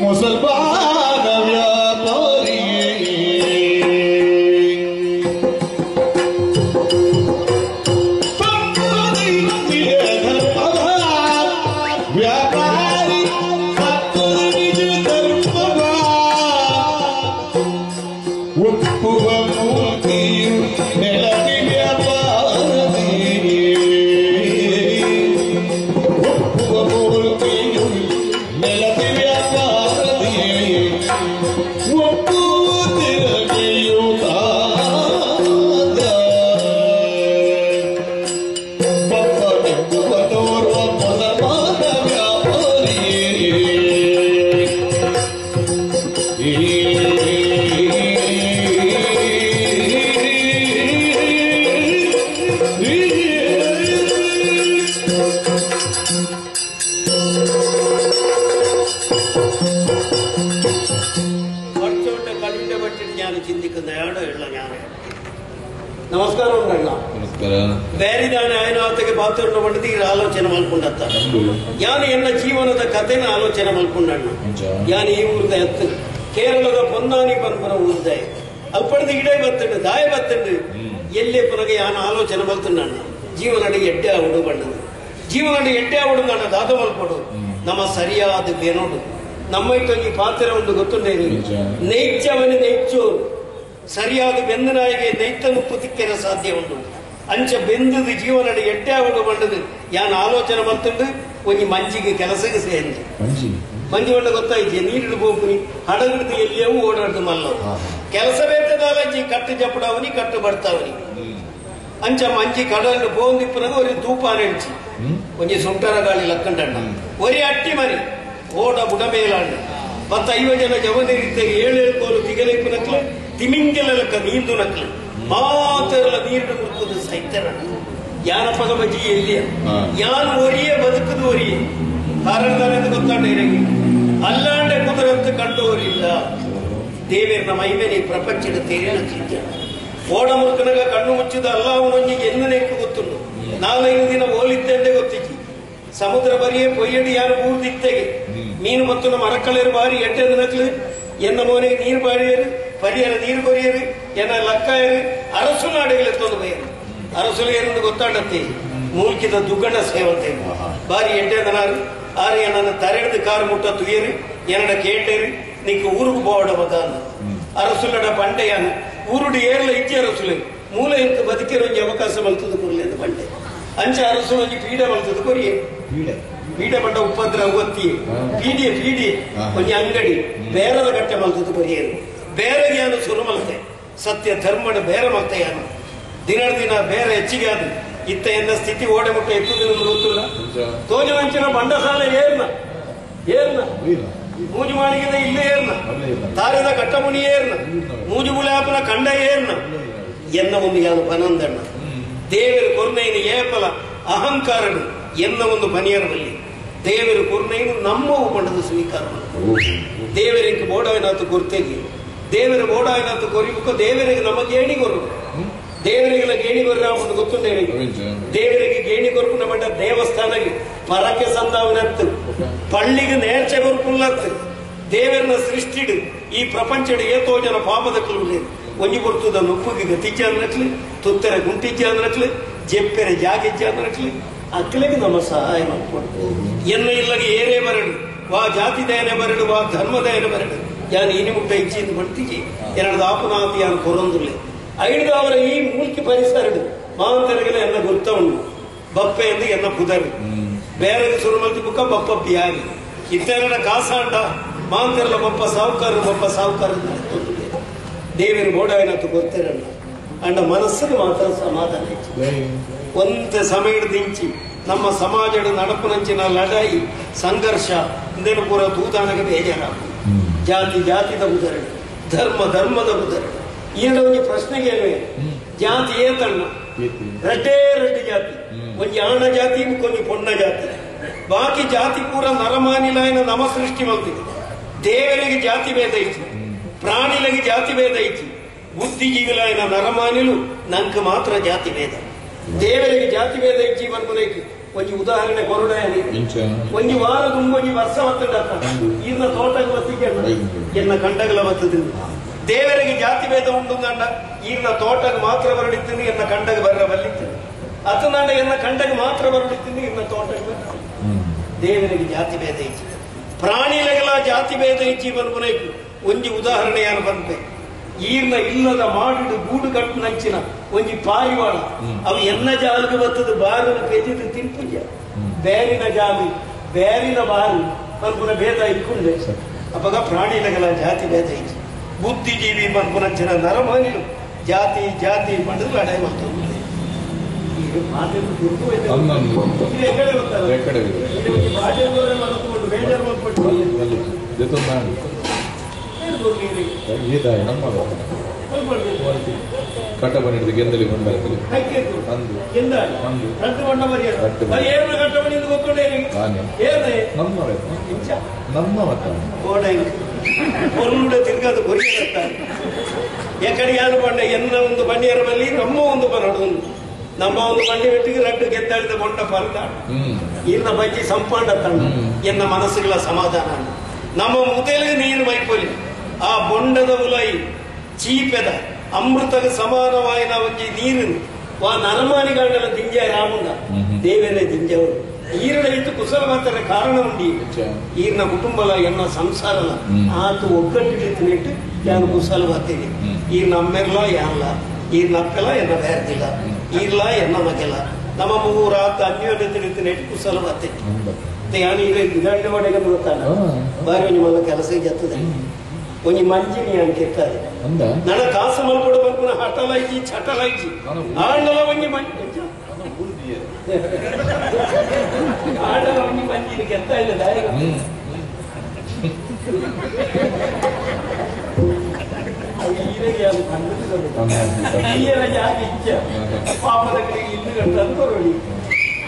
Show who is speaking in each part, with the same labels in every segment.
Speaker 1: ಮುಸಲ್ಮಾನ ವ್ಯಾಪಾರಿ ವ್ಯಾಪಾರಿ ಒಪ್ಪುವ ಮೂರ್ತಿಯು ನೆಲದಿ ವ್ಯಾಪಾರದಿ ಒಪ್ಪುವ ಮೂರ್ತಿಯು ನೆಲದಿ ವ್ಯಾಪಾರದಿ ಒಪ್ಪುವುದಿರಗೆಯು ಬಪ್ಪನೆಂಬುವ ತೋರುವ ಮುಸಲ್ಮಾನ ವ್ಯಾಪಾರಿ
Speaker 2: నమస్కారం ಬೇರಿದಾನೆ ಆಯ್ನಾತಗೆ ಪಾತ್ರ ಪಡೆದು ಈ ಆಲೋಚನೆ ಮಾಡ್ಕೊಂಡತ್ತ ಯಾನು ಎನ್ನ ಜೀವನದ ಕಥೆನ ಆಲೋಚನೆ ಮಾಡ್ಕೊಂಡಣ್ಣ ಯಾನು ಈ ಊರದ ಎತ್ತು ಕೇರಳದ ಪೊನ್ನಾನಿ ಪರಂಪರ ಊರ್ದೆ ಅಲ್ಪಡದು ಇಡೇ ಬತ್ತಂಡು ದಾಯ ಬತ್ತಂಡು ಎಲ್ಲೇ ಪುನಗೆ ಯಾನು ಆಲೋಚನೆ ಬರ್ತಣ್ಣ ಜೀವನಡಿ ಎಡ್ಡೆ ಆವಡು ಬಣ್ಣದು ಜೀವನಡಿ ಎಡ್ಡೆ ಆವಡು ನನ್ನ ದಾದ ಮಲ್ಪಡು ನಮ್ಮ ಸರಿಯಾದ ಬೇನೋಡು ನಮ್ಮ ಇಟ್ಟೊಂದು ಪಾತ್ರ ಒಂದು ಗೊತ್ತುಂಡೇನು ನೈತ್ಯವನು ನೈಚೋರು ಸರಿಯಾದ ಬೆಂದನಾಯಿಗೆ ನೈತನು ಪುತಿಕ್ಕೆನ ಸಾಧ್ಯ ಉಂಟು ಅಂಚ ಬೆಂದದು ಜೀವನಡಿ ಎಡ್ಡೆ ಆವಡು ಬಣ್ಣದು ಯಾನು ಆಲೋಚನೆ ಬರ್ತಂಡು ಒಂಜಿ ಮಂಜಿಗೆ ಕೆಲಸಕ್ಕೆ ಸೇರಿ ಮಂಜಿ ಹೊಂಡ ಗೊತ್ತಾಯ್ತು ನೀರಿಡು ಹೋಗ್ನಿ ಹಡಗಿಡ್ದು ಎಲ್ಲಿಯೂ ಓಡಾಡ್ದು ಮಲ್ಲವು ಕೆಲಸ ಬೇಕದಾಲಂಜಿ ಕಟ್ಟು ಜಪ್ಪಡವನಿ ಕಟ್ಟು ಬಡ್ತಾವನಿ ಅಂಚ ಮಂಜಿ ಕಡಲು ಬೋಂದಿಪ್ಪನಾಗ ಒಂದು ಧೂಪ ನೆಂಚಿ ಒಂಜಿ ಸುಂಟರ ಗಾಳಿ ಲಕ್ಕಂಡಣ್ಣ ಒರಿ ಅಟ್ಟಿ ಮರಿ ಓಡ ಬುಡಮೇಲಾಂಡ ಮತ್ತ 5 ಜನ ಜವನಿರಿದ್ದರೆ 7 ಕೋಲು ತಿಗಲಿಪ್ಪನಕ್ಲೆ ತಿಮಿಂಗಲ ಲೆಕ್ಕ ನೀಂದು ನಕ್ಲೆ ಮಾತರಲ ನೀರಿನ ಮುರುಕುದು ಸೈತನ ಯಾನಪ್ಪಗ ಬಜ್ಜಿ ಎಲ್ಲಿಯ ಯಾನು ಒರಿಯೇ ಬದುಕುದು ಒರಿಯೇ ಕಾರಣದ ಗೊತ್ತಾಂಡ ಅಲ್ಲಾಂಡೆ ಕುದುರಂತ ಕಂಡುವರಿಲ್ಲ ದೇವೇರ್ನ ಮಹಿಮೆನಿ ಪ್ರಪಂಚದ ತೇರಿನ ಚಿಂತೆ ಓಡ ಮುರುಕನಗ ಕಣ್ಣು ಮುಚ್ಚಿದ ಅಲ್ಲಾವನೊಂದಿಗೆ ಎನ್ನನೆಕ್ಕು ಗೊತ್ತುಂಡು 4-5 ದಿನ ಓಲಿದ್ದಂಡೆ ಗೊತ್ತಿಜ್ಜಿ ಸಮುದ್ರ ಬರಿಯೇ ಪೊಯ್ಯಡಿ ಯಾರು ಊರ್ದಿತ್ತೆಗೆ ಮೀನು ಮತ್ತು ನಮ್ಮ ಮರಕಳೇರು ಬಾರಿ ಎಡ್ಡೆ ದಿನಕ್ಲು ಎನ್ನ ಮೋನೆಗೆ ನೀರು ಬಾಡಿಯರು ಪರಿಯರ ನೀರು ಕೊರಿಯರು ಎನ್ನ ಲಕ್ಕಾಯರು ಅರಸು ನಾಡಿಗಳೆತ್ತೊಂದು ಬಯರು ಅರಸುಲು ಏನೊಂದು ಗೊತ್ತಾಡತ್ತೆ ಮೂಲ್ಕಿದ ದುಗ್ಗಣ ಸೇವಂತೆ ಬಾರಿ ಎಡ್ಡೆ ದನಾರು ಆರು ನನ್ನ ತರೆಡ್ದು ಕಾರು ಮುಟ್ಟ ತುಯ್ಯರು ಎನ್ನಡ ಕೇಟೇರು ನಿಂಗೆ ಊರಿಗೆ ಬೋಡ ಮಗ ಅರಸುಲಡ ಬಂಡೆಯಾನು ಊರುಡು ಏರ್ಲ ಇಜ್ಜಿ ಅರಸುಲು ಮೂಲ ಎಂತ ಬದುಕಿರೋ ಒಂಜಿ ಅವಕಾಶ ಮಲ್ತದ ಕೊರ್ಲಿ ಅಂತ ಬಂಡೆ ಅಂಚ ಅರಸುಲು ಒಂಜಿ ಪೀಡೆ ಮಲ್ತದ ಕೊರಿಯೇ ಪೀಡೆ ಬಂಡ ಉಪದ್ರ ಒತ್ತಿ ಪೀಡಿ ಒಂಜಿ ಅಂಗಡಿ ಬೇರದ ಗಟ್ಟೆ ಮಲ್ತದ ಕೊರಿಯರು ಬೇರೆ ಯಾನು ಶುರು ಮಲ್ತೆ ಸತ್ಯ ಧರ್ಮಡ ಬೇರೆ ಮಲ್ತೆ ಯಾನು ದಿನ ಬೇರೆ ಹೆಚ್ಚಿಗೆ ಆದ ಇತ್ತ ಎನ್ನ ಸ್ಥಿತಿ ಓಡೆ ಮುಟ್ಟ ಎತ್ತುದು ಗೊತ್ತಿಲ್ಲ ತೋಜು ಮಂಚಿನ ಬಂಡ ಸಾಲ ಏರ್ನ ಮೂಜು ಮಾಡಿಗಿದ ಇಲ್ಲೇ ಏರ್ನ ತಾರದ ಕಟ್ಟಮುನಿ ಏರ್ನ ಮೂಜು ಗುಲಾಪನ ಕಂಡ ಏರ್ನ ಎನ್ನ ಒಂದು ಯಾನು ಪನಂದಣ್ಣ ದೇವರು ಕೊರ್ನೆಯನ್ನು ಏಪಲ ಅಹಂಕಾರಡು ಎನ್ನ ಒಂದು ಪನಿಯರದಲ್ಲಿ ದೇವರು ಕೊರ್ನೆಯನ್ನು ನಮ್ಮವು ಪಂಡದ ಸ್ವೀಕಾರ ದೇವರಿಗೆ ಬೋಡವಿನಾತು ಗುರ್ತೇಗಿ ದೇವರ ಬೋಡವಿನಾತು ಕೊರಿಬೇಕು ದೇವರಿಗೆ ನಮ್ಮ ಗೇಣಿ ಕೊರು ದೇವರಿಗೆಲ್ಲ ಗೇಣಿ ಕೊರ ಒಂದು ಗೊತ್ತುಂಟೇ ದೇವರಿಗೆ ಗೇಣಿ ಕೊರ್ಪುನ ಬಡ್ಡ ದೇವಸ್ಥಾನಕ್ಕೆ ಪರಕ್ಕೆ ಸಂದಾವನತ್ತು ಪಳ್ಳಿಗೆ ನೇರ್ಚೆ ಕೊರ್ಪುಲ್ಲತ್ತು ದೇವರನ್ನ ಸೃಷ್ಟಿಡು ಈ ಪ್ರಪಂಚದ ಏತೋ ಜನ ಪಾಪದ ಕಲು ಒಂಜಿ ಬರ್ತದ ನುಪ್ಪುಗೆ ಗತಿಜ್ಜ ಅಂದ್ರಕ್ಲಿ ತುತ್ತೆರೆ ಗುಂಟಿಜ್ಜ ಅಂದ್ರಕ್ಲಿ ಜೆಪ್ಪೆರೆ ಜಾಗಿಜ್ಜ ಅಂದ್ರಕ್ಲಿ ಅಕ್ಕಲಿಗೆ ನಮ್ಮ ಸಹಾಯ ಮಾಡ್ಕೊಡ್ತು ಎನ್ನ ಇಲ್ಲಗೆ ಏರೇ ಬರಡು ವಾ ಜಾತಿ ದಯನೆ ಬರಡು ವಾ ಧರ್ಮ ದಯನೆ ಬರಡು ಯಾನು ಇನಿ ಮುಟ್ಟ ಇಚ್ಛೆಯಿಂದ ಬಡ್ತಿಜಿ ಎರಡು ಆಪನಾತಿ ಯಾನು ಕೊರೊಂದುಲೆ ಐದು ಅವರ ಈ ಮೂಲ್ಕಿ ಪರಿಸರಡು ಮಾಂತರಿಗೆಲ್ಲ ಎನ್ನ ಗೊತ್ತ ಉಂಟು ಬಪ್ಪೆ ಎಂದು ಎನ್ನ ಪುದರು ಬೇರೆ ಸುರುಮಲ್ತಿ ಬುಕ್ಕ ಬಪ್ಪ ಬಿಯಾಗಿ ಇತ್ತೆರಡ ಕಾಸಾಂಡ ಮಾಂತರಲ ಬಪ್ಪ ಸಾವುಕಾರ ದೇವರು ಬೋಡಾಯಿನತ್ತು ಗೊತ್ತಿರಲ್ಲ ಅಂಡ ಮನಸ್ಸಿಗೆ ಮಾತ್ರ ಸಮಾಧಾನ ಒಂದ ಸಮಯ ದಿಂಚಿ ನಮ್ಮ ಸಮಾಜದ ನಡಪುನಂಚಿನ ಲಡಾಯಿ ಸಂಘರ್ಷ ಇಂದೇನು ಪೂರ ತೂತಾನಗೆ ಬೇಜಾರ ಜಾತಿದ ಉದಾಹರಣೆ ಧರ್ಮದ ಉದಾಹರಣೆ ಈ ಒಂದು ಪ್ರಶ್ನೆಗೆ ಜಾತಿ ಏತಣ್ಣ ರಡ್ಡೇ ಜಾತಿ ಒಂಜಿ ಆಣ ಜಾತಿ ಕೊಂಚ ಪೊಣ್ಣ ಜಾತಿ ಬಾಕಿ ಜಾತಿ ಪೂರ ನರಮಾನಿಲಾಯನ ನಮ ಸೃಷ್ಟಿ ಮಾಡ್ತಿದೆ ದೇವರಿಗೆ ಜಾತಿ ಭೇದ ಐತಿ ಪ್ರಾಣಿಗಳಿಗೆ ಜಾತಿ ಭೇದ ಐತಿ ಬುದ್ಧಿಜೀವಿಲಾಯನ ನರಮಾನಿಲು ನಂಗೆ ಮಾತ್ರ ಜಾತಿ ಭೇದ ದೇವರಿಗೆ ಜಾತಿ ಭೇದ ಐತಿ ಒಂಜಿ ಉದಾಹರಣೆ ಕೊರಡ ಒಂಜಿ ವಾರ ಒಂಜಿ ವರ್ಷ ಬತ್ತದ ಇನ್ನ ತೋಟಕ್ಕೆ ಬತ್ತಿಗೆ ಎನ್ನ ಕಂಡಗಲ ಬತ್ತದ ದೇವರಿಗೆ ಜಾತಿ ಭೇದ ಉಂಟು ನಂಡ ಈಗಿನ ತೋಟಕ್ಕೆ ಮಾತ್ರ ಬರಡಿತೀನಿ ಎನ್ನ ಕಂಡಗೆ ಬರ ಬಲ್ಲಿತೀನಿ ಅದು ನಂಡ ಎನ್ನ ಕಂಡಗೆ ಮಾತ್ರ ಬರಡಿತೀನಿ ಇನ್ನ ತೋಟಕ್ಕೆ ದೇವರಿಗೆ ಜಾತಿ ಭೇದ ಇಚ್ಚಿ ಪ್ರಾಣಿಲೆಗಳ ಜಾತಿ ಭೇದ ಇಚ್ಚಿ ಬನ್ಬೇಕು ಒಂಜಿ ಉದಾಹರಣೆ ಯಾರು ಬಂತೆ ಈರ್ನ ಇಲ್ಲದ ಮಾಡಿಡು ಗೂಡು ಕಟ್ಟು ನಂಚಿನ ಒಂಜಿ ಪಾರಿವಾಳ ಅವು ಎನ್ನ ಜಾಲಿಗೆ ಬತ್ತದ ಬಾಗಿನ ಪೆಜಿದು ತಿನ್ಪುಜ ಬೇರಿನ ಜಾಲಿ ಬೇರಿನ ಬಾರಿ ಮನ್ಪುನ ಭೇದ ಇಟ್ಕೊಂಡೆ ಅವಾಗ ಪ್ರಾಣಿಲೆಗಳ ಜಾತಿ ಭೇದ ಇಚ್ಚಿ ಬುದ್ಧಿಜೀವಿ ಮನ್ಪುನಂಚಿನ ನರಮಾನಿಲು ಜಾತಿ ಜಾತಿ ಮಾಡಿದ್ರು ಅಡೈ ಮಾಡ್ತಾರೆ
Speaker 3: ಕಟ್ಟ ಬಂದಿದ್ದು ಗೆಂದಲಿ
Speaker 2: పొరుడు తిరగదు కొరిగేస్తారు ఎక్కడి యారు పండ ఎన్న ಒಂದು ಬಂಡಿಯರ ಬಲ್ಲಿ ನಮ್ಮ ಒಂದು ಬರಡು ನಮ್ಮ ಒಂದು ಬಂಡಿ ಬೆಟ್ಟಿಗೆ ರಟ್ಟು ಗೆದ್ದಾಡಿದ ಕೊಂಡ ಫಲದ ಇನ್ನ ಬಜ್ಜಿ ಸಂಪಾಂಡ ತಂಡ ಎನ್ನ ಮನಸ್ಸುಗಳ ಸಮಾಧಾನ ನಮ್ಮ ಮುದಲಿಗೆ ನೀರು ಮೈಪೊಲಿ ಆ ಬೊಂಡದ ಉಲೈ ಚೀಪೆದ ಅಮೃತಗ ಸಮಾನವಾಯಿನ ಒಂಜಿ ನೀರು ಆ ನರಮಾನಿಗಳ ದಿಂಜೆ ರಾಮುಂಡ ದೇವೇನೆ ದಿಂಜವರು ಈರಡ ಇತ್ತು ಕುಶಲ ಮಾತ್ರ ಕಾರಣ ಉಂಡಿ ಈರ್ನ ಕುಟುಂಬಲ ಎನ್ನ ಸಂಸಾರಲ ಆತು ಒಗ್ಗಟ್ಟಿಟ್ಟು ಯಾನು ಕುಶಲ ಬರ್ತೀನಿ ಈರ್ನ ಅಮ್ಮೆಲ್ಲ ಯಾನಲ್ಲ ಈರ್ನ ಅಪ್ಪೆಲ್ಲ ಎನ್ನ ಬೇರ್ದಿಲ್ಲ ಈರ್ಲ ಎನ್ನ ಮಗೆಲ್ಲ ನಮ್ಮ ಮೂರು ಆತು ಅನ್ಯೋನ್ಯತೆ ಕುಶಲ ಬರ್ತೀನಿ ಯಾನು ಈಗ ಇದಾಡಿದ ಒಡೆಗೆ ಗೊತ್ತಾನ ಬಾರಿ ಒಂಜಿ ಮಲ್ಲ ಕೆಲಸ ಜತ್ತದೆ ಒಂಜಿ ಮಂಜಿನಿ ಅಂತ ಕೆತ್ತಾರೆ ನನ್ನ ಕಾಸು ಮಲ್ಕೊಡ ಬರ್ಪುನ ಹಟಲೈಜಿ ಚಟಲೈಜಿ ಆಂಡಲ ಒಂಜಿ ಮಂಜಿ ಆಂಡಲ ಒಂಜಿ ಮಂಜಿನಿ ಕೆತ್ತ ಇಲ್ಲ ದಾರಿ ಜಾತಿ ಇಚ್ಛ ಪಾಪದ ಕಡೆಗೆ ಇನ್ನು ಗಂಟು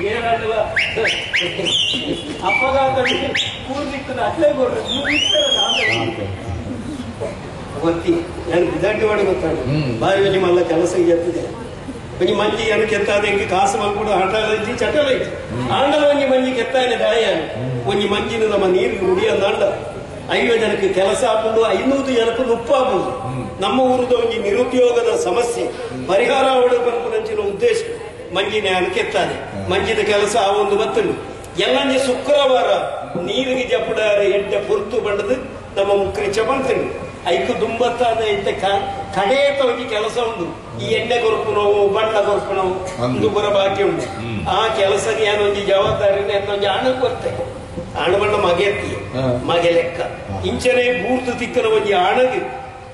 Speaker 2: ಏನಾಗಲ್ಲ ಅಪಘಾತ ಕೂರ್ದಿಕ್ಕದ ಅಟ್ಲೇ ಕೊಡ್ರಿ ಗೊತ್ತಿ ನಾನು ಬಿದಾಟಿ ಮಾಡಿ ಗೊತ್ತಾಗ ಬಾರಿ ಒಂಜಿ ಮಲ್ಲ ಕೆಲಸ ಎತ್ತದೆ ಒಂಜಿ ಮಂಜಿ ಏನು ಕೆತ್ತಾದ ಹೆಂಗೆ ಕಾಸು ಮಲ್ಕೊಂಡು ಹಟಲೈಜಿ ಚಟಲೈಜಿ ಆಂಡಲ ಒಂಜಿ ಮಂಜಿ ಕೆತ್ತಾನೆ ದಾಯ ಒಂಜಿ ಮಂಜಿನ ನಮ್ಮ ನೀರಿಗೆ ಮುಡಿಯಂದಾಂಡ 5 ಜನಕ್ಕೆ ಕೆಲಸ ಹಾಕೊಂಡು 500 ಜನಕ್ಕೆ ನುಪ್ಪಾಗುವುದು ನಮ್ಮ ಊರದ ಒಂಜಿ ನಿರುದ್ಯೋಗದ ಸಮಸ್ಯೆ ಪರಿಹಾರ ಹೊಡಬಂಚಿನ ಉದ್ದೇಶ ಮಂಜಿನ ಕೆತ್ತಾನೆ ಮಂಜಿದ ಕೆಲಸ ಆ ಒಂದು ಬತ್ತಲು ಎಲ್ಲಂಜಿ ಶುಕ್ರವಾರ ನೀರಿಗೆ ಜಪ್ಪಡಾರ ಎಡ್ಡೆ ಪುರ್ತು ಬಂಡದು ನಮ್ಮ ಮುಕ್ರಿ ಚಪಂತೀನಿ ಐಕು ದುಂಬತ್ತಾದ ಇಂತ ಕಡೆಯತ ಒಂಜಿ ಕೆಲಸ ಉಂಟು ಈ ಎಣ್ಣೆ ಕೊರ್ಪುನವು ಬಣ್ಣ ಕೊರ್ಪುನವು ಒಂದು ಬರ ಬಾಕಿ ಉಂಟು ಆ ಕೆಲಸಕ್ಕೆ ಏನೊಂಜಿ ಜವಾಬ್ದಾರಿನ ಎಂದೊಂಜಿ ಹಣ ಕೊಡ್ತೇವೆ ಹಣ ಬಣ್ಣ ಮಗೆ ಮಗೆ ಲೆಕ್ಕ ಇಂಚನೆ ಬೂರ್ತು ತಿಕ್ಕನ ಒಂಜಿ ಹಣಗೆ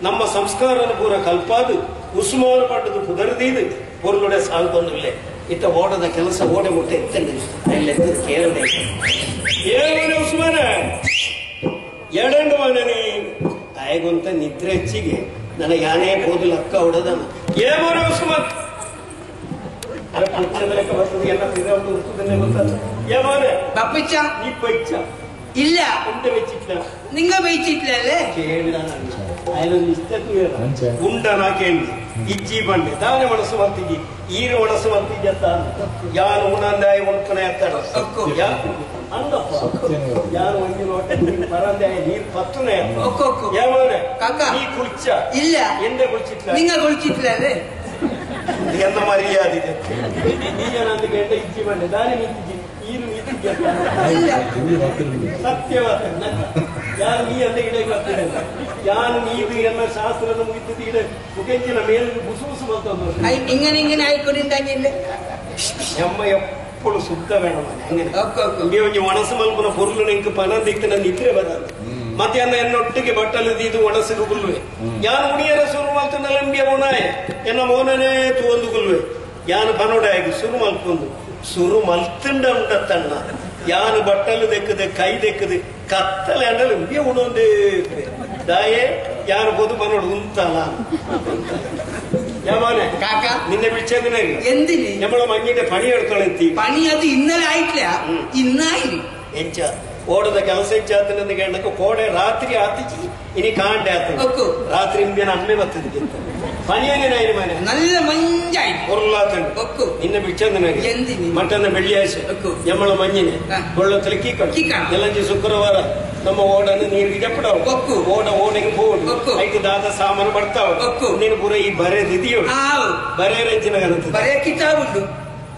Speaker 2: ನಮ್ಮ ಸಂಸ್ಕಾರನ ಪೂರ ಕಲ್ಪಾದು ಉಸ್ಮಾನ ಪಟ್ಟದು ಪುದರ್ದೀದು ಪೊರ್ಲುಡೆ ಸಾಲ್ಕೊಂದಿಲ್ಲ ಇತ್ತ ಓಡದ ಕೆಲಸ ಓಡೆ ಮುಟ್ಟೆ ಎತ್ತಂದ್ರೆ ಕೇರಳೆ ಉಸ್ಮಾನ ಎರಡಂಡು ಮನೆ ಆಯಗೊಂತ ನಿದ್ರೆ ಹೆಚ್ಚಿಗೆ ನನಗೆ ಯಾನೇ ಹೋದಿಲ್ಲ ಅಕ್ಕ ಹೊಡೆದನ ಏಮೋರೆ ಉಸ್ಮಾನ್ ಲೆಕ್ಕ ಬರ್ತದೆ ಎಲ್ಲ ತಿರುಗುತ್ತದೆ ಗೊತ್ತಲ್ಲ ಏಮೋರೆ
Speaker 4: ಪಪ್ಪಿಚ್ಚ
Speaker 2: ನೀ ಪೈಚ್ಚ
Speaker 4: ಇಲ್ಲ
Speaker 2: ಉಂಟ വെച്ചിട്ടില്ല
Speaker 4: നിങ്ങ വെച്ചിട്ടില്ലല്ലേ
Speaker 2: അതിനൊന്നും ഇഷ്ടത്തിൽ ഉണ്ടനാ കേಳಿ ಇಜ್ಜಿ ಬಂಡೆ ದಾನೆ ಒಣಸು ಮತ್ತಿಗಿ ಈರು ಒಣಸು ಮತ್ತಿಗೆತ್ತ ಯಾನು ಉಣಂದಾಯ ಉಣ್ಕನೆ ಎತ್ತಾಡ ಅಂದಪ್ಪ ಯಾನು ಒಂಜಿ ನೋಟ ಪರಂದಾಯ ನೀರು ಪತ್ತುನೆ ಯಾವನೆ ನೀ ಕುಳಿച്ച
Speaker 4: ಇಲ್ಲ
Speaker 2: ಎಂದೆ ಕುಳಿಚಿಟ್ಲ
Speaker 4: ನಿಂಗ ಕುಳಿಚಿಟ್ಲೇ
Speaker 2: ಎಂದ ಮರ್ಯಾದಿದೆ ಈಗ ನಂದು ಗಂಡ ಇಜ್ಜಿ ಬಂಡೆ ದಾನೆ ನಿಂತಿದ್ದಿ ಈರು ಸತ್ಯವಾದ ಯಾರು ನೀ ಅಂತ ಗಿಡ ಬರ್ತಾರೆ ಯಾರು ನೀರು ಎಲ್ಲ ಶಾಸ್ತ್ರದ ಮುಗಿತದ ಗಿಡ ಮುಖಂಚಿನ ಮೇಲೆ ಬುಸು ಬುಸು ಬಂತ
Speaker 4: ಇಂಗನೆ ಆಯ್ಕೊಂಡಿದ್ದಾಗಿಲ್ಲ
Speaker 2: ಎಮ್ಮ ಎಪ್ಪಳು ಸುತ್ತ ಬೇಡ ಹಂಗೆ ಒಂಜಿ ಒಣಸು ಮಲ್ಪನ ಪೊರ್ಲು ನಿಂಗೆ ಪನ ದಿಕ್ಕು ನನ್ನ ಇದ್ರೆ ಬರಲ್ಲ ಮಧ್ಯಾಹ್ನ ಎನ್ನೊಟ್ಟಿಗೆ ಬಟ್ಟಲು ಇದು ಒಣಸಿಗೆ ಗುಲ್ವೆ ಯಾನು ಉಣಿಯರ ಸುರು ಮಲ್ತನಲ್ಲ ನಿಮಗೆ ಮೋನಾಯ ಎನ್ನ ಮೋನನೇ ತೂಂದು ಗುಲ್ವೆ ಯಾನು ಪನೋಡಾಗಿ ಸುರು ಮಲ್ಕೊಂಡು ಸುರು ಮಲ್ತಂಡ ಉಂಟತ್ತಣ್ಣ ಯಾನು ಬಟ್ಟಲು ದೆಕ್ಕದೆ ಕೈ ದೆಕ್ಕದೆ ಕತ್ತಲೆ ಅಂಡಲು ನಿಮಗೆ ಉಣೊಂದೇ ದಾಯೆ ಯಾನು ಬದು ಪನೋಡು ಉಂತಲ್ಲ ಯಾವಾನೆ
Speaker 4: ಕಾಕ
Speaker 2: ನಿನ್ನೆ ಬಿಚ್ಚದಿನ
Speaker 4: എന്തിന്
Speaker 2: നമ്മളെ മഞ്ഞിന്റെ പണി എടുത്തോളെത്തി
Speaker 4: പണി അത് ഇന്നലെ ആയിട്ടില്ല ഇന്നായി
Speaker 2: ಹೆಚ್ಚ ಓಡದ ಕೆಲಸ ಹೆಚ್ಚಾತನಂದ ಗಂಡಕ್ಕೆ ಕೋಡೆ ರಾತ್ರಿ ಆತಿಚಿ ಇನಿ ಕಾಂಡೆ ಆತ ರಾತ್ರಿ ಇಂದಿನ ಅಮ್ಮೆ ಬರ್ತದೆ പനി എങ്ങനെയായിരുന്നു മോനെ?
Speaker 4: നല്ല മഞ്ചായി
Speaker 2: ഉരുളാത്തുണ്ട്
Speaker 4: ഒക്കു
Speaker 2: നിന്നെ വിളിച്ചെന്തിനാണ്
Speaker 4: എന്തിന്?
Speaker 2: മറ്റന്ന വെള്ളിയാഴ്ച
Speaker 4: ഒക്കു
Speaker 2: ഞമ്മളെ മഞ്ഞിന് വെള്ളത്തിൽ
Speaker 4: ಕೀಕಣ.
Speaker 2: ಎಲ್ಲಂಜಿ ಶುಕ್ರವಾರ ನಮ್ಮ ಓಡನ್ನು ನೀರಿಗೆ ಜಪ್ಪಡವ
Speaker 4: ಒಕ್ಕು.
Speaker 2: ಓಡಿಗೆ ಬೋಡು
Speaker 4: ಒಕ್ಕು.
Speaker 2: ಐದು ದಾದ ಸಾಮಾನು ಬರ್ತಾವ
Speaker 4: ಒಕ್ಕು.
Speaker 2: ನೀನು ಪೂರ ಈ ಬರೆದಿದೆಯೋ
Speaker 4: ಆವು
Speaker 2: ಬರೇ ರಂಚಿನ ಕನಂತ
Speaker 4: ಬರೇ ಕಿತಾಬ್ ಉಂಟು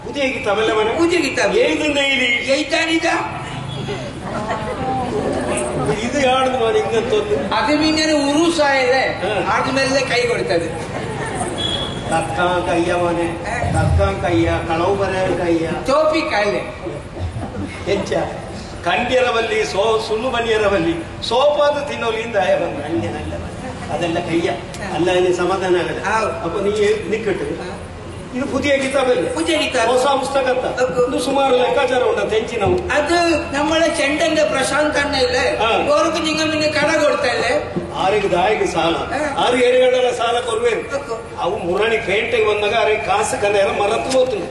Speaker 2: ಪೂಜೆ ಗಿತ್ತಾವೆಲ್ಲ ಮನೆ
Speaker 4: ಪೂಜೆ ಕಿತಾಬ್
Speaker 2: ಏನಿಂದ ಇಲ್ಲಿ
Speaker 4: ಏಯ್ತಾನಿದ
Speaker 2: ಇದು ಆಡುದು ಮನೆ ಹಿಂಗಂತೊಂದು
Speaker 4: ಅದು ಮಿಂಗನೆ ಉರುಸಾಯದೆ
Speaker 2: ಹ.
Speaker 4: ಆದ್ಮೇಲೆ ಕೈ ಕೊಡ್ತದೆ
Speaker 2: ತಕ್ಕ ಕಯ್ಯ ಮನೆ ತಕ್ಕ ಕಯ್ಯ ಕಳವು ಬರೆಯ ಕಯ್ಯ
Speaker 4: ಟೋಪಿ ಕಾಯಿಲೆ
Speaker 2: ಹೆಚ್ಚ ಕಂಡಿಯರವಲ್ಲಿ ಸುಳ್ಳು ಬನ್ನಿಯರವಲ್ಲಿ ಸೋಪಾದ ತಿನ್ನೋಲಿಂದ ಬಂದ ಹಂಗೇನಲ್ಲ ಅದೆಲ್ಲ ಕಯ್ಯ ಅಲ್ಲ ನೀನು ಸಮಾಧಾನ ಆಗಲ್ಲ
Speaker 4: ಹೌದು.
Speaker 2: ಅಪ್ಪ ನೀ ನಿಕ್ಕಟ್ಟು ಇದು ಪುದಿಯ ಕಿತಾಬಲ್ಲಿ
Speaker 4: ಪೂಜೆ ಕಿತಾಬ್
Speaker 2: ಹೊಸ ಪುಸ್ತಕ ಇದು ಸುಮಾರು ಲೆಕ್ಕಾಚಾರ ಉಂಟ ತೆಂಚಿನವು
Speaker 4: ಅದು നമ്മളെ ചെണ്ടന്റെ പ്രശാന്ത് തന്നെ ഇല്ലേ
Speaker 2: ಹಾ.
Speaker 4: ഓർക്ക് നിങ്ങൾ പിന്നെ കട കൊടുത്തല്ലേ
Speaker 2: ಆರಿಗೆ ದಾಯಿಗೆ ಸಾಲ
Speaker 4: ಹಾ.
Speaker 2: 6-7 ಗಂಟೆల ಸಾಲ ಕೊರುವೇನು
Speaker 4: ಒಕ್ಕು.
Speaker 2: ಅವು ಮುರಣಿ ಪೇಂಟೆಗೆ ಬಂದಾಗ ಅವ್ರಿಗೆ ಕಾಸು ಕನ್ನೇರ ಮರತ್ತು ಹೋಗ್ತದೆ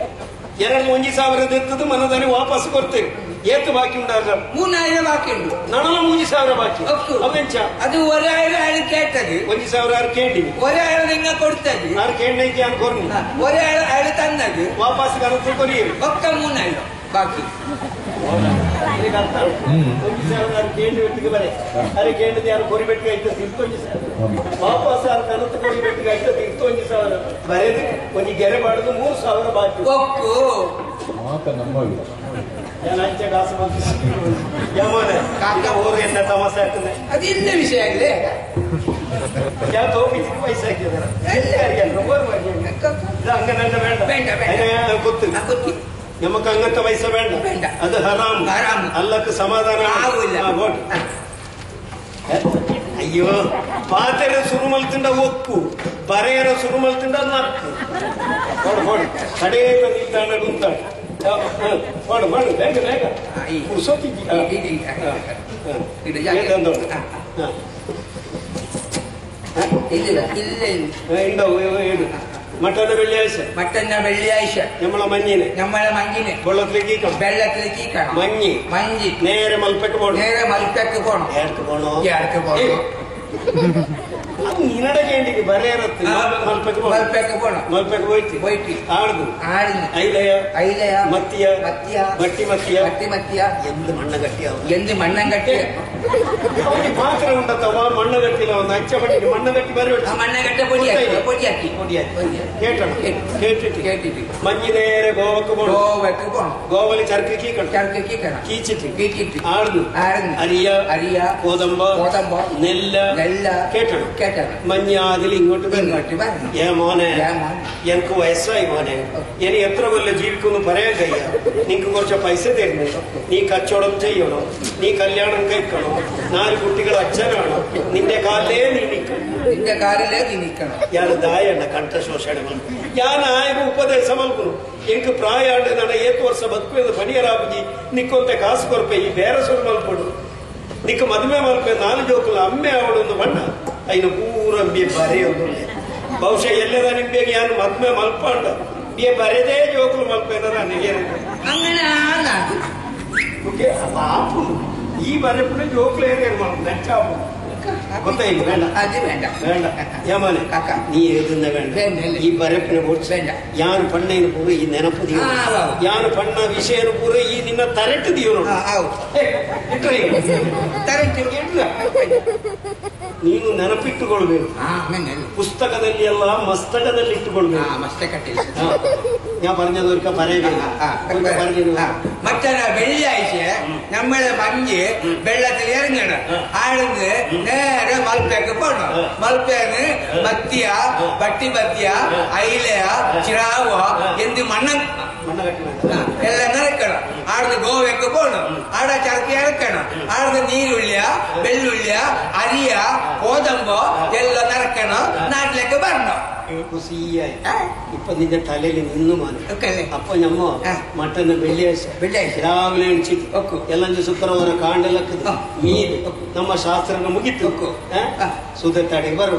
Speaker 2: 2,000 ಎತ್ತದು ಮನದಲ್ಲಿ ವಾಪಸ್ ಕೊಡ್ತೇವೆ ಏತು ಬಾಕಿ ಉಂಟಾಗ
Speaker 4: 3000 ബാക്കിയുണ്ട്
Speaker 2: ನನಲ 3,000 ಬಾಕಿ
Speaker 4: ಒಕ್ಕು.
Speaker 2: ಅವೆಂಚ
Speaker 4: അത് ഒരാൾ അയാൾ കേട്ടത്
Speaker 2: 1,000 ಆರು ಕೇಳಿ
Speaker 4: ഒരാൾ നിങ്ങൾ കൊടുത്തത്
Speaker 2: ಆರು ಕೇಳಿ ಅಂತ ಕೊರ್ನಿ
Speaker 4: ഒരാൾ അയാൾ തന്നത്
Speaker 2: ವಾಪಸ್ ಕರೆದು ಕೊರಿಯರು
Speaker 4: ഒക്കെ 3000 ബാക്കി
Speaker 2: ಇದಕ್ಕೆ ಅರ್ಥ 1,000 ಆರು ಕೇಳಿ ಒಟ್ಟಿಗೆ ಬರೆ ಅರೆ ಕೇಳಿದ ಯಾರು ಕೊರಿಬೆಟ್ಟಿಗೆ ಆಯ್ತು 1,000 ವಾಪಸ್ ಆರು ಕನಸು ಕೊರಿಬೆಟ್ಟಿಗೆ ಆಯ್ತು 1,000 ಬರೆದು ಒಂದು ಗೆರೆ ಮಾಡುದು 3,000 ಬಾಕಿ
Speaker 4: ಒಕ್ಕು
Speaker 3: ಮಾತ ನಮ್ಮಲ್ಲಿ
Speaker 2: ഞാൻ അയച്ച കാസ് ഞാൻ ഓർ എന്നെ തമാശ ആക്കുന്നത്
Speaker 4: അത് ഇന്ന വിഷയല്ലേ
Speaker 2: ഞാൻ തോപ്പിച്ചിട്ട് പൈസ ആക്കിയതാണ് ഇത് അങ്ങനെ വേണ്ട
Speaker 4: വേണ്ട, വേണ്ട.
Speaker 2: അതിനെ ഞാൻ കൊത്ത്
Speaker 4: ആ, കുത്തി.
Speaker 2: നമുക്ക് അങ്ങനത്തെ പൈസ വേണ്ട
Speaker 4: വേണ്ട.
Speaker 2: അത് ഹറാം
Speaker 4: ഹറാം.
Speaker 2: അല്ലക്ക് സമാധാനം
Speaker 4: ആവൂല.
Speaker 2: ಅಯ್ಯೋ ಪಾತೆರ ಸುರುಮಲ್ತಿಂಡ ಒಕ್ಕು ಬರೆಯರ ಸುರುಮಲ್ತಿಂಡ ನಕ್ಕು ಹೊಡು ಕಡೆ ನಿಲ್ದಾಣ ಗುಂತಾಡ ಹೊಡು ಬೇಗ ಬೇಗ ಕುರ್ಸೋತಿದ್ದಿ
Speaker 4: ഇല്ല ഇല്ല
Speaker 2: ഏത് മട്ടന്ന വെള്ളിയാഴ്ച
Speaker 4: മറ്റന്ന വെള്ളിയാഴ്ച
Speaker 2: നമ്മളെ മഞ്ഞിന്
Speaker 4: നമ്മളെ മഞ്ഞിന്
Speaker 2: വെള്ളത്തിലേക്ക് ഈക്കണം
Speaker 4: വെള്ളത്തിലേക്ക് ഈക്കണം
Speaker 2: മഞ്ഞ്
Speaker 4: മഞ്ഞ്
Speaker 2: നേരെ മൽപ്പക്ക് പോകണം
Speaker 4: നേരെ മൽപ്പക്ക് പോണം
Speaker 2: ഏർക്ക് പോണോ
Speaker 4: ഏർക്ക് പോണോ
Speaker 2: അത് നിനടക്കേണ്ടി ബരേറത്ത് മൽപ്പക്ക് പോകണം മൽപ്പക്ക് പോയിട്ട് ആടുന്നു അയിലയ
Speaker 4: അയിലയ
Speaker 2: മത്തിയ
Speaker 4: മത്തി
Speaker 2: മത്തിയ എന്ത് മണ്ണ കട്ടിയാവും
Speaker 4: എന്ത് മണ്ണം കട്ടി
Speaker 2: അവന് പാത്രം ഉണ്ടത്തവ മണ്ണ് കട്ടിയില വന്ന് അച്ചമണിക്ക് മണ്ണ് കട്ടി വരവിട്ട്
Speaker 4: ആ മണ്ണകട്ട പൊടിയാക്കി
Speaker 2: കേട്ടണം കേട്ടിട്ട് മഞ്ഞ് നേരെ ഗോവക്ക് പോകണം ഗോവല് ചർക്കീക്കണം കീച്ചിട്ട് ആടുന്നു അരിയ കോതമ്പ നെല്ല് കേട്ടണം മഞ്ഞ് അതിൽ ഇങ്ങോട്ട് വരണം ഏ മോനെ എനിക്ക് വയസ്സായി മോനെ ഇനി എത്ര കൊല്ലം ജീവിക്കുന്നു പറയാൻ കഴിയ നിനക്ക് കുറച്ച് പൈസ തരുന്നു നീ കച്ചവടം ചെയ്യണം നീ കല്യാണം കഴിക്കണം 4 കുട്ടികൾ അച്ഛനാണ് നിന്റെ കാലിലേ നീ നിൽക്കണം ഞാൻ ദായണ്ട ಕಂಠಶೋಷಣೆ ഞാൻ ಆಯ್ಗ ಉಪದೇಶ ಮಲ್ಕುನು ಎಂಕ್ ಪ್ರಾಯ ನಡ 7 ವರ್ಷ ಬದುಕು ಪನಿಯರಾಬುಜಿ ನಿಕ್ಕೊಂತೆ ಕಾಸು ಕೊರಪೆ ಈ ಬೇರೆ ಸುರು ಮಲ್ಪಡು ನಿಕ್ಕ ಮದುವೆ ಮಲ್ಪೆ 4 ಜೋಕುಲ ಅಮ್ಮೆ ಅವಳೊಂದು ಬಣ್ಣ ಐನ ಪೂರ ಬಿ ಬರೆಯೋದು ಬಹುಶಃ ಎಲ್ಲದ ನಿಂಬೆಗೆ ಯಾರು ಮದುವೆ ಮಲ್ಪಂಡ ಬಿ ಬರೆದೇ ಜೋಕುಲು ಮಲ್ಪೆ ನನಗೆ
Speaker 4: അങ്ങനെ
Speaker 2: ಈ ಬರೆಪುಣ ಜೋಕುಲು ಏರಿಯ ನೆಚ್ಚಾವು ಗೊತ್ತಾಯಿಲ್ಲ വേണ്ട
Speaker 4: അത് വേണ്ട
Speaker 2: ಯಾಮನೆ ನೀ ಎದುನ್ನ ಬೇಡ ಈ ಬರಪಿನ ಬೋಟ್ಸ್ ಯಾರು ಪಣ್ಣೇನು ಪೂರ ಈ ನೆನಪು ದಿಯೋ ಯಾರು ಪಣ್ಣ ವಿಷಯನು ಪೂರ ಈ ನಿನ್ನ ತರೆಟ್ಟು ದಿಯೋ ನೀನು ನೆನಪಿಟ್ಟುಕೊಳ್ಬೇಕು ಪುಸ್ತಕದಲ್ಲಿ ಅಲ್ಲ ಮಸ್ತಕದಲ್ಲಿ ಇಟ್ಟುಕೊಳ್ಬೇಕು ഞാൻ പറഞ്ഞത് ഒരിക്കൽ പറയಬೇಕು
Speaker 4: മറ്റൊരു വെള്ളിയാഴ്ച നമ്മളെ മഞ്ഞ് വെള്ളത്തിൽ ഇറങ്ങണം ആടുന്ന് നേരെ മൽപ്പേക്ക് പോകണം മൽപ്പേന്ന് മത്തിയ പട്ടിമത്തിയ അയിലയ ചിറാവ എന്ത് എല്ലാം നിറക്കണം ആടുന്ന് ഗോവയ്ക്ക് പോകണം ആടെ ചർക്ക ഇറക്കണം ആടുന്ന് നീരുള്ളിയ വെള്ളുള്ളിയ അരിയ കോതമ്പോ എല്ലാം നിറക്കണം നാട്ടിലേക്ക് വരണം
Speaker 2: ಖುಷಿಯಾയി ಇಪ್ಪ ನಿನ್ನ ತಲೆಯಲ್ಲಿ ನಿನ್ನು ಮಾನೆ ಅಪ್ಪ ನಮ್ಮ ಮಟನ್ ಬೆಳ್ಳಿಯಾഴ്ച ರಾವಿಲೆ ಎಣಿಸಿತ್ತು ಎಲ್ಲ ಶುಕ್ರವಾರ ಕಾಂಡಲಕ್ಕದು ಮೀನು ನಮ್ಮ ಶಾಸ್ತ್ರನ ಮುಗಿತು ಸುಧೆ ತಡೆಗೆ ಬರು